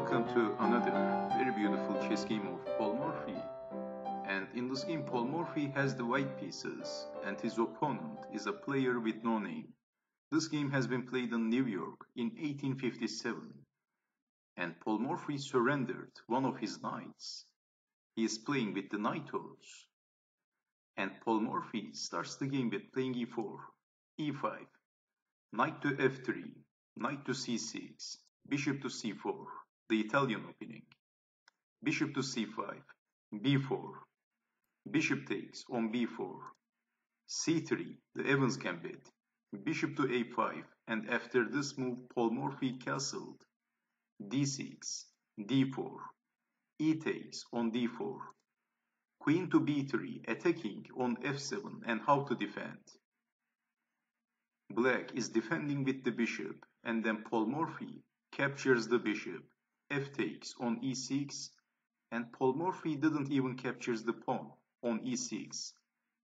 welcome to another very beautiful chess game of Paul Morphy. And in this game, Paul Morphy has the white pieces, and his opponent is a player with no name. This game has been played in New York in 1857, and Paul Morphy surrendered one of his knights. He is playing with the knight horse, and Paul Morphy starts the game with playing e4, e5, knight to f3, knight to c6, bishop to c4, the Italian opening, bishop to c5, b4, bishop takes on b4, c3, the Evans gambit, bishop to a5, and after this move Paul Morphy castled, d6, d4, e takes on d4, queen to b3, attacking on f7, and how to defend. Black is defending with the bishop, and then Paul Morphy captures the bishop, f takes on e6, and Paul Morphy didn't even capture the pawn on e6.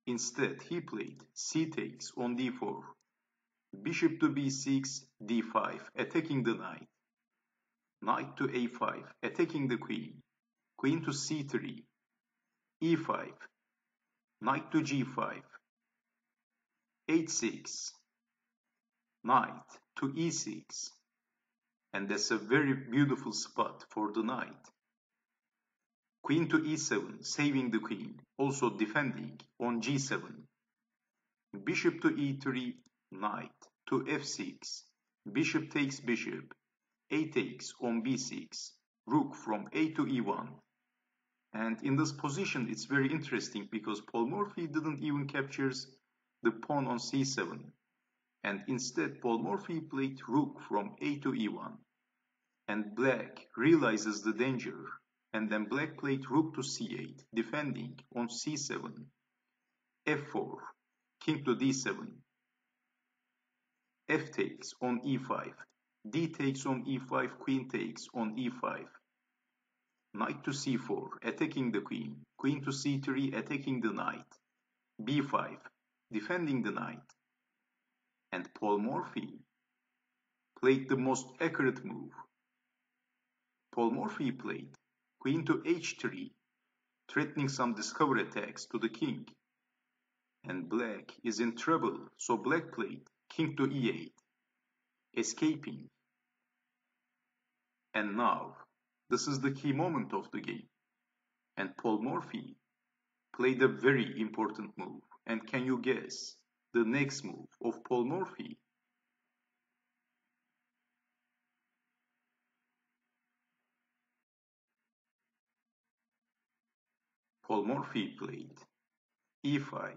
Instead, he played c takes on d4, bishop to b6, d5, attacking the knight, knight to a5, attacking the queen, queen to c3, e5, knight to g5, h6, knight to e6, and that's a very beautiful spot for the knight. Queen to e7, saving the queen, also defending on g7. Bishop to e3, knight to f6, bishop takes bishop, a takes on b6, rook from a to e1. And in this position it's very interesting because Paul Morphy didn't even capture the pawn on c7, and instead Paul Morphy played rook from a to e1, and black realizes the danger, and then black played rook to c8, defending on c7, f4, king to d7, f takes on e5, d takes on e5, queen takes on e5, knight to c4, attacking the queen, queen to c3, attacking the knight, b5, defending the knight, and Paul Morphy played the most accurate move. Paul Morphy played queen to h3, threatening some discover attacks to the king, and black is in trouble, so black played king to e8, escaping. And now, this is the key moment of the game, and Paul Morphy played a very important move. And can you guess the next move of Paul Morphy? Paul Morphy played e5,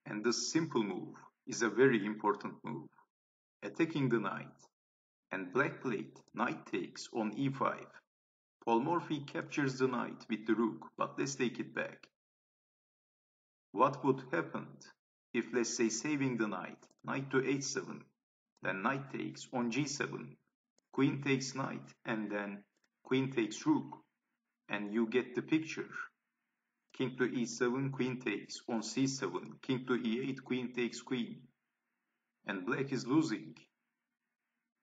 and this simple move is a very important move, attacking the knight, and black played knight takes on e5. Paul Morphy captures the knight with the rook, but let's take it back. What would happen if, let's say, saving the knight, knight to h7, then knight takes on g7, queen takes knight, and then queen takes rook, and you get the picture. King to e7, queen takes on c7, king to e8, queen takes queen, and black is losing.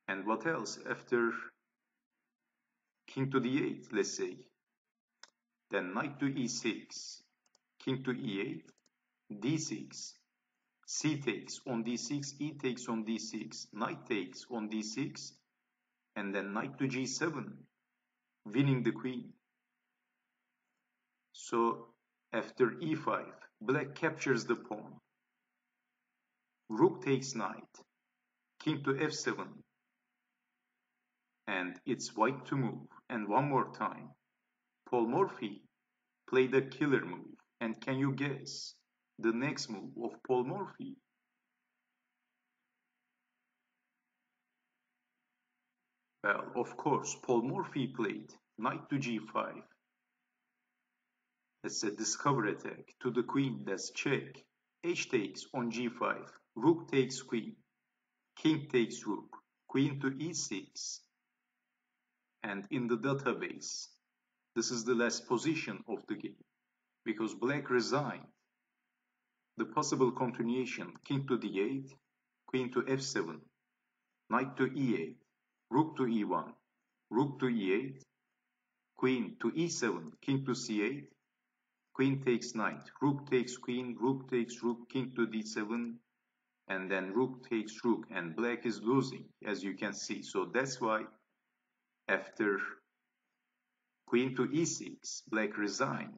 And what else after king to d8, let's say? Then knight to e6, king to e8, d6, c takes on d6, e takes on d6, knight takes on d6, and then knight to g7, winning the queen. So after e5, black captures the pawn, rook takes knight, king to f7, and it's white to move. And one more time, Paul Morphy played a killer move, and can you guess the next move of Paul Morphy? Well, of course, Paul Morphy played knight to g5. That's a discover attack to the queen, that's check. H takes on g5, rook takes queen, king takes rook, queen to e6. And in the database, this is the last position of the game, because black resigned. The possible continuation, king to d8, queen to f7, knight to e8, rook to e1, rook to e8, queen to e7, king to c8, queen takes knight, rook takes queen, rook takes rook, king to d7, and then rook takes rook, and black is losing, as you can see. So that's why after queen to e6, black resigned.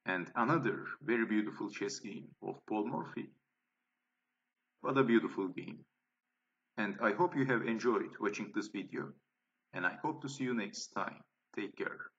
And another very beautiful chess game of Paul Morphy. What a beautiful game. And I hope you have enjoyed watching this video. And I hope to see you next time. Take care.